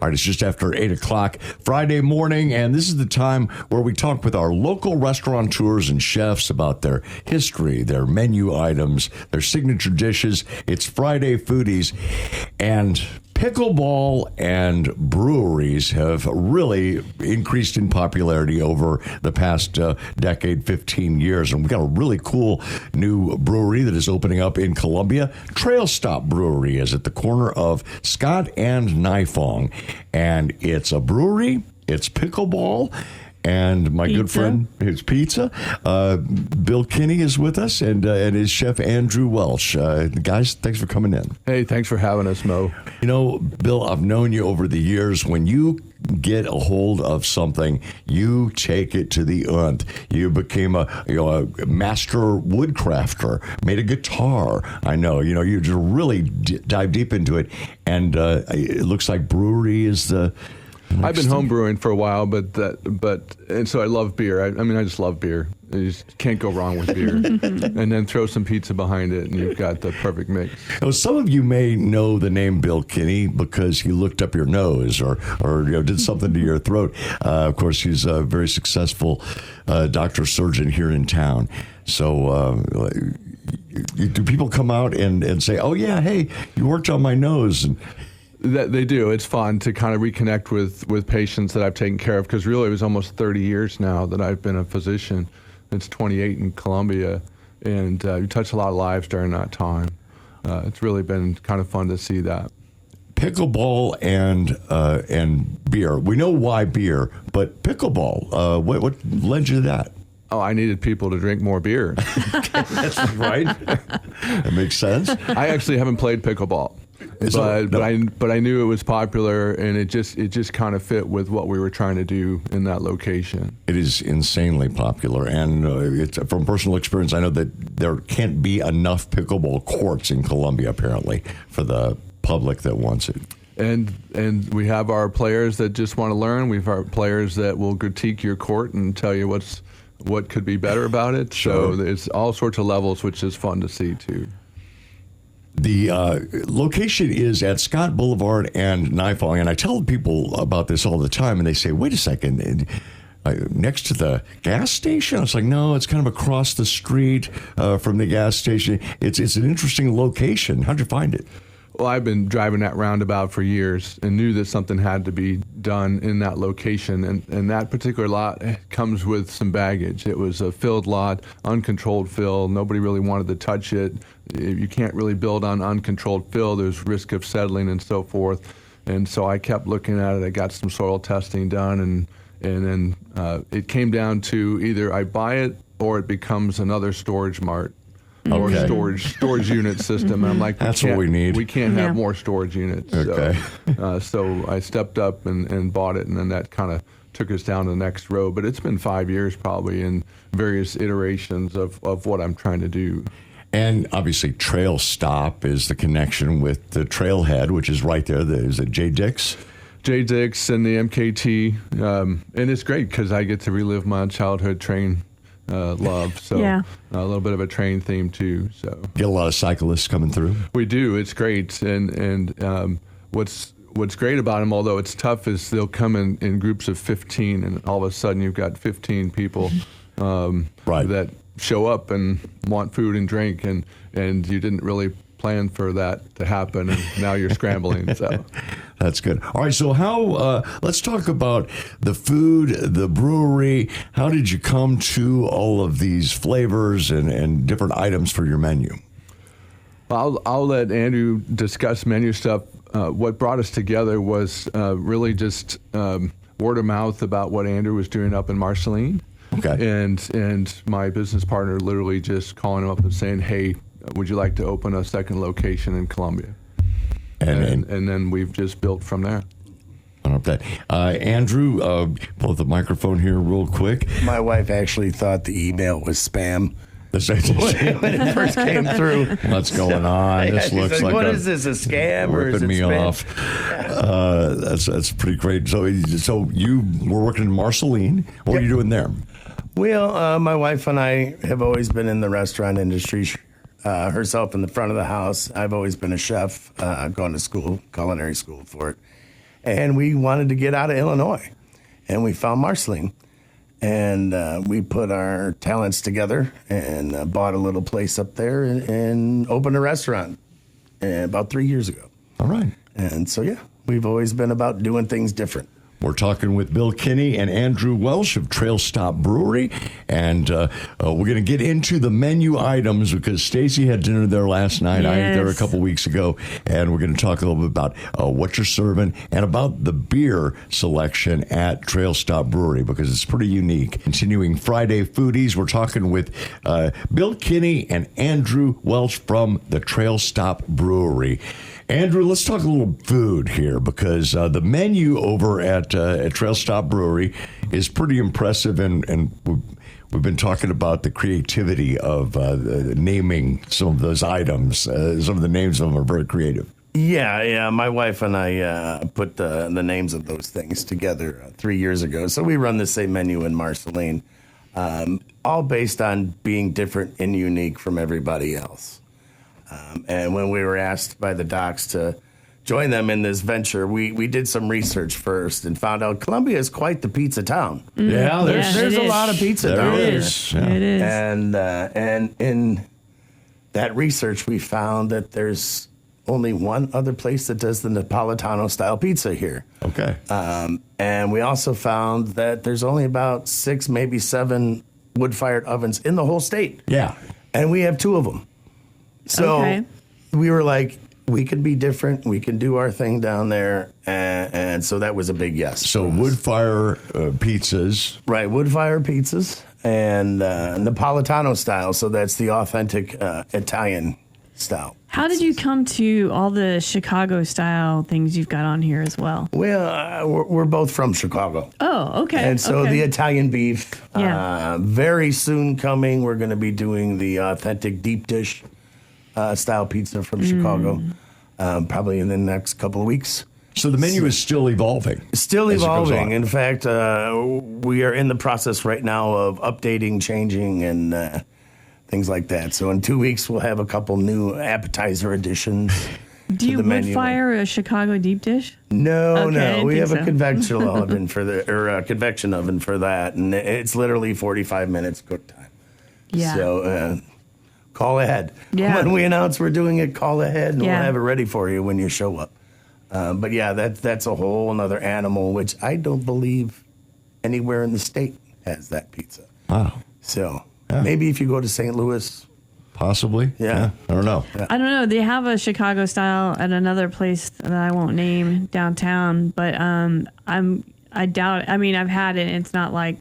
All right, it's just after 8 o'clock Friday morning, and this is the time where we talk with our local restaurateurs and chefs about their history, their menu items, their signature dishes. It's Friday Foodies, and pickleball and breweries have really increased in popularity over the past decade, 15 years. And we've got a really cool new brewery that is opening up in Columbia. Trail Stop Brewery is at the corner of Scott and Nifong. And it's a brewery, it's pickleball, and my good friend, his pizza. Bill Kinney is with us, and his chef Andrew Welch. Guys, thanks for coming in. Hey, thanks for having us, Mo. You know, Bill, I've known you over the years. When you get a hold of something, you take it to the nth. You became a master woodcrafter, made a guitar. I know, you just really dive deep into it, and it looks like brewery is the. I've been home brewing for a while, and so I love beer. I just love beer. You just can't go wrong with beer. And then throw some pizza behind it, and you've got the perfect mix. Now, some of you may know the name Bill Kinney because he looked up your nose or did something to your throat. Of course, he's a very successful doctor surgeon here in town. So do people come out and say, "Oh yeah, hey, you worked on my nose"? That they do. It's fun to kind of reconnect with patients that I've taken care of, because really it was almost 30 years now that I've been a physician. It's 28 in Columbia, and you touch a lot of lives during that time. It's really been kind of fun to see that. Pickleball and beer. We know why beer, but pickleball. What led you to that? Oh, I needed people to drink more beer. That's right. That makes sense. I actually haven't played pickleball. But I knew it was popular, and it just kind of fit with what we were trying to do in that location. It is insanely popular, and it's, from personal experience, I know that there can't be enough pickleball courts in Columbia, apparently, for the public that wants it. And we have our players that just want to learn. We have our players that will critique your court and tell you what could be better about it. Sure. So it's all sorts of levels, which is fun to see too. The location is at Scott Boulevard and Nifong, and I tell people about this all the time, and they say, wait a second, next to the gas station? It's like, no, it's kind of across the street from the gas station. It's an interesting location. How'd you find it? Well, I've been driving that roundabout for years and knew that something had to be done in that location. And that particular lot comes with some baggage. It was a filled lot, uncontrolled fill. Nobody really wanted to touch it. You can't really build on uncontrolled fill. There's risk of settling and so forth. And so I kept looking at it. I got some soil testing done, and then it came down to either I buy it or it becomes another storage mart. Or storage unit system. And I'm like, that's what we need. We can't have more storage units. Okay. So I stepped up and bought it, and then that kind of took us down the next road. But it's been 5 years probably in various iterations of what I'm trying to do. And obviously, Trail Stop is the connection with the Trailhead, which is right there. Is it J. Dick's? J. Dick's and the MKT. And it's great because I get to relive my childhood train love. So a little bit of a train theme too. So get a lot of cyclists coming through. We do. It's great. And what's great about them, although it's tough, is they'll come in groups of 15, and all of a sudden you've got 15 people that show up and want food and drink, and you didn't really plan for that to happen, and now you're scrambling. So that's good. All right, so how? Let's talk about the food, the brewery. How did you come to all of these flavors and different items for your menu? I'll let Andrew discuss menu stuff. What brought us together was really just word of mouth about what Andrew was doing up in Marceline. Okay. And my business partner literally just calling him up and saying, "Hey, would you like to open a second location in Columbia?" And then we've just built from there. Okay. Andrew, pull up the microphone here real quick. My wife actually thought the email was spam. When it first came through. What's going on? This looks like what is this, a scam or is it me spam? Off. That's pretty great. So you were working in Marceline. What were you doing there? Well, my wife and I have always been in the restaurant industry. Herself in the front of the house. I've always been a chef, gone to school, culinary school for it. and we wanted to get out of Illinois, and we found Marceline. And we put our talents together and bought a little place up there and opened a restaurant about 3 years ago. All right. And so, yeah, we've always been about doing things different. We're talking with Bill Kinney and Andrew Welsh of Trail Stop Brewery, and we're going to get into the menu items because Stacy had dinner there last night. Yes. I ate there a couple weeks ago, and we're going to talk a little bit about what you're serving and about the beer selection at Trail Stop Brewery because it's pretty unique. Continuing Friday Foodies, we're talking with Bill Kinney and Andrew Welsh from the Trail Stop Brewery. Andrew, let's talk a little food here because the menu over at Trail Stop Brewery is pretty impressive, and we've been talking about the creativity of naming some of those items. Some of the names of them are very creative. Yeah. My wife and I put the names of those things together 3 years ago. So we run the same menu in Marceline, all based on being different and unique from everybody else. And when we were asked by the docs to join them in this venture, we did some research first and found out Columbia is quite the pizza town. Yeah, There's a lot of pizza down there. Yeah. It is. And in that research, we found that there's only one other place that does the Napolitano-style pizza here. Okay. And we also found that there's only about 6, maybe 7 wood-fired ovens in the whole state. Yeah. And we have 2 of them. So we were like, we could be different. We can do our thing down there. And so that was a big yes. So wood fire pizzas. Right, wood-fired pizzas and Napolitano style. So that's the authentic Italian style. How did you come to all the Chicago style things you've got on here as well? Well, we're both from Chicago. Oh, okay. And so the Italian beef, Yeah. very soon coming, we're going to be doing the authentic deep dish style pizza from Chicago, probably in the next couple of weeks. So the menu is still evolving. Still as it goes evolving. on. In fact, we are in the process right now of updating, changing, and things like that. So in 2 weeks, we'll have a couple new appetizer additions. Do you the wood menu. fire a Chicago deep dish? No, Okay, I didn't we think have a so. convection oven for a convection oven for that, and it's literally 45 minutes cook time. Yeah. So call ahead. Yeah. When we announce we're doing it, call ahead, and Yeah. we'll have it ready for you when you show up. But yeah, that's a whole another animal, which I don't believe anywhere in the state has that pizza. Wow. So Yeah. maybe if you go to St. Louis, Possibly. Yeah. I don't know. I don't know. They have a Chicago style at another place that I won't name downtown, but I doubt it. I mean, I've had it, and it's not like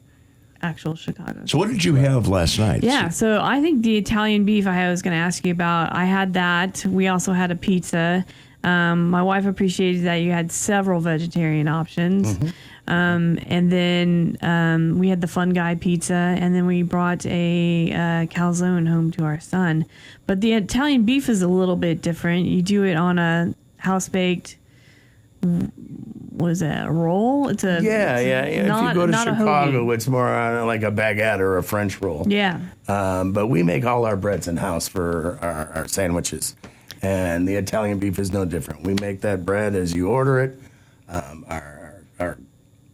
actual Chicago. So what did you have last night? Yeah, so I think the Italian beef I was going to ask you about, I had that. We also had a pizza. My wife appreciated that you had several vegetarian options. And then we had the Fun Guy pizza, and then we brought a calzone home to our son. But the Italian beef is a little bit different. You do it on a house-baked, what is that, a roll? It's a yeah. If you go to not a Chicago, hoagie. it's more like a baguette or a French roll. Yeah. But we make all our breads in-house for our sandwiches. And the Italian beef is no different. We make that bread as you order it. Our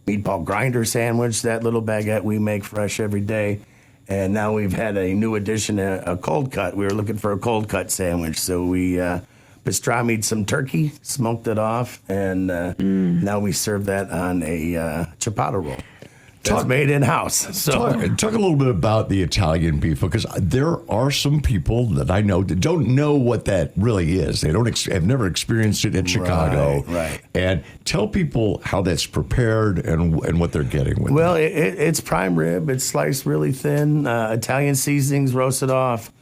meatball grinder sandwich, that little baguette we make fresh every day. And now we've had a new addition, a cold cut. We were looking for a cold cut sandwich. So we pastrami'd some turkey, smoked it off, and now we serve that on a ciabatta roll. That's made in-house. So Talk a little bit about the Italian beef because there are some people that I know that don't know what that really is. They don't have never experienced it in Chicago. Right. And tell people how that's prepared and what they're getting with Well, it. it's prime rib. It's sliced really thin. Italian seasonings, roasted off,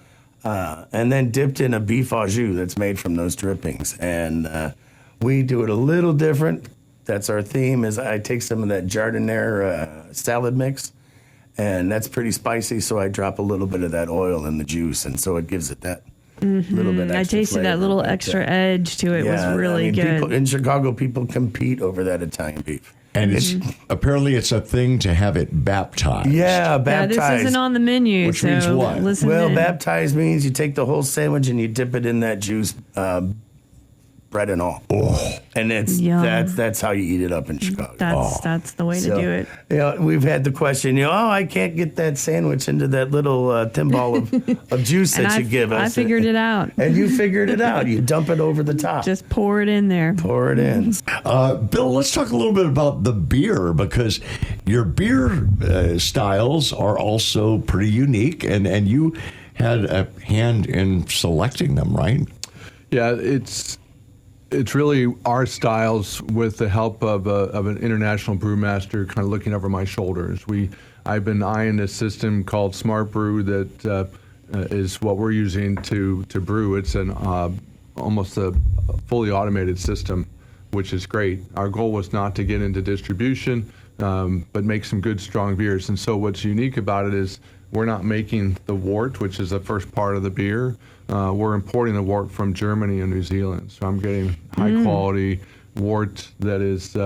and then dipped in a beef au jus that's made from those drippings. And we do it a little different. That's our theme. Is I take some of that jardiniere salad mix, and that's pretty spicy. So I drop a little bit of that oil in the juice, and so it gives it that little bit. Extra I tasted that flavor. little But, extra edge to it. Was really good. People, in Chicago, people compete over that Italian beef. And it's apparently it's a thing to have it baptized. Yeah, Yeah, baptized. this isn't on the menu. Which so means what? Listen Well, in. baptized means you take the whole sandwich and you dip it in that juice, bread and all. Oh, And Yum. that's how you eat it up in Chicago. That's the way to do it. You know, we've had the question, I can't get that sandwich into that little tin ball of juice And that you give us. I figured it out. And you figured it out. You dump it over the top. Just pour it in there. pour it in. Bill, let's talk a little bit about the beer, because your beer styles are also pretty unique, and you had a hand in selecting them, right? Yeah, it's really our styles with the help of an international brewmaster kind of looking over my shoulders. I've been eyeing this system called Smart Brew that is what we're using to brew. It's an almost a fully automated system, which is great. Our goal was not to get into distribution, but make some good, strong beers. And so what's unique about it is we're not making the wort, which is the first part of the beer. We're importing the wort from Germany and New Zealand. So I'm getting high quality wort that is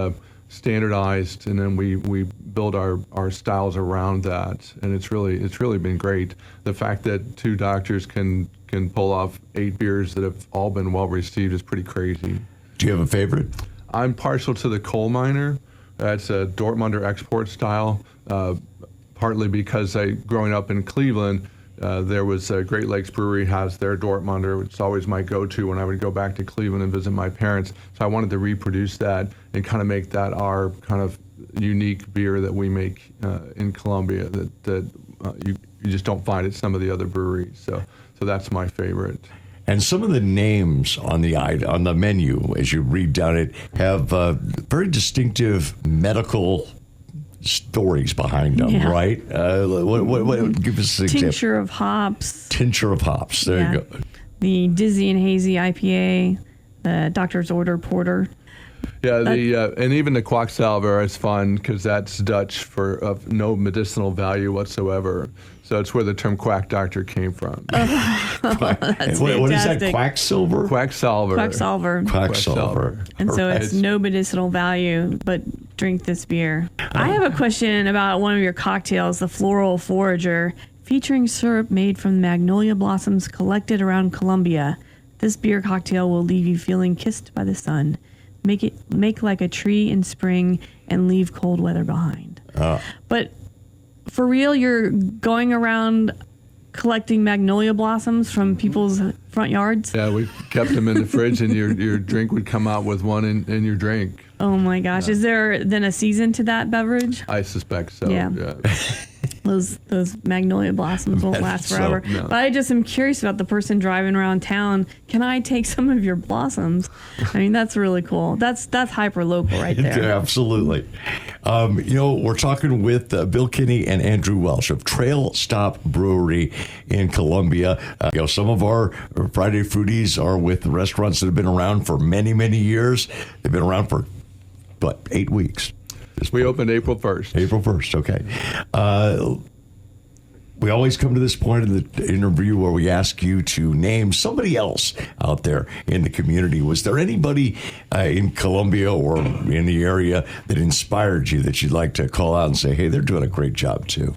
standardized, and then we build our styles around that. And it's really been great. The fact that two doctors can pull off 8 beers that have all been well received is pretty crazy. Do you have a favorite? I'm partial to the Coal Miner. That's a Dortmunder export style, partly because growing up in Cleveland, there was Great Lakes Brewery has their Dortmunder. It's always my go-to when I would go back to Cleveland and visit my parents. So I wanted to reproduce that and kind of make that our kind of unique beer that we make in Columbia that you just don't find at some of the other breweries. So that's my favorite. And some of the names on the menu, as you read down it, have very distinctive medical stories behind them, right? What give us an example? Tincture of hops. Tincture of hops. There you go. The Dizzy and Hazy IPA, the Doctor's Order Porter. Yeah, and even the Quacksalver is fun because that's Dutch for of no medicinal value whatsoever. So it's where the term quack doctor came from. That's What is that? fantastic. Quacksilver? Quacksalver. Quacksalver. And so it's no medicinal value, but drink this beer. I have a question about one of your cocktails, the Floral Forager, featuring syrup made from magnolia blossoms collected around Columbia. This beer cocktail will leave you feeling kissed by the sun. Make like a tree in spring and leave cold weather behind. But for real, you're going around collecting magnolia blossoms from people's front yards? Yeah, we kept them in the fridge, and your drink would come out with one in your drink. Oh my gosh. Is there then a season to that beverage? I suspect so. Yeah. Those magnolia blossoms won't last forever. No. But I just am curious about the person driving around town. Can I take some of your blossoms? I mean, that's really cool. That's hyper local right there. Yeah, absolutely. We're talking with Bill Kinney and Andrew Welsh of Trail Stop Brewery in Columbia. Some of our Friday Foodies are with restaurants that have been around for many, many years. They've been around for, 8 weeks? We opened April 1st. April 1st, okay. We always come to this point in the interview where we ask you to name somebody else out there in the community. Was there anybody in Columbia or in the area that inspired you that you'd like to call out and say, hey, they're doing a great job too?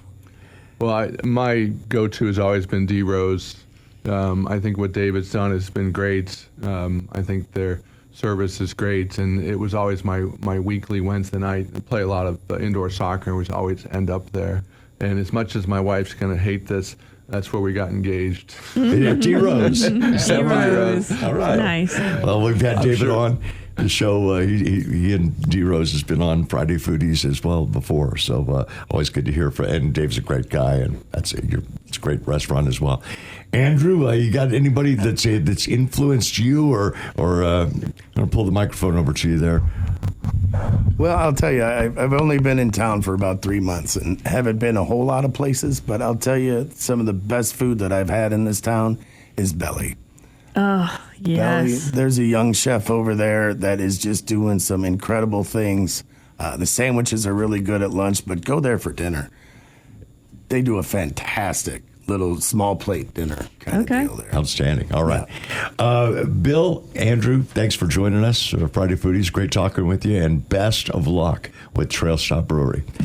Well, my go-to has always been D. Rose. I think what David's done has been great. I think their service is great, and it was always my weekly Wednesday night. I play a lot of indoor soccer, and we always end up there. And as much as my wife's going to hate this, that's where we got engaged. Yeah, D. Rose. D. Rose. All right. Nice. Well, we've had David on the show. He and D. Rose has been on Friday Foodies as well before. So always good to hear from. And Dave's a great guy, and it's a great restaurant as well. Andrew, you got anybody that's influenced you, or I'm going to pull the microphone over to you there. Well, I'll tell you, I've only been in town for about 3 months and haven't been a whole lot of places, but I'll tell you, some of the best food that I've had in this town is Belly. Oh, yes. Belly, there's a young chef over there that is just doing some incredible things. The sandwiches are really good at lunch, but go there for dinner. They do a fantastic little small plate dinner kind of deal there. Outstanding. All right. Bill, Andrew, thanks for joining us for Friday Foodies. Great talking with you, and best of luck with Trail Stop Brewery.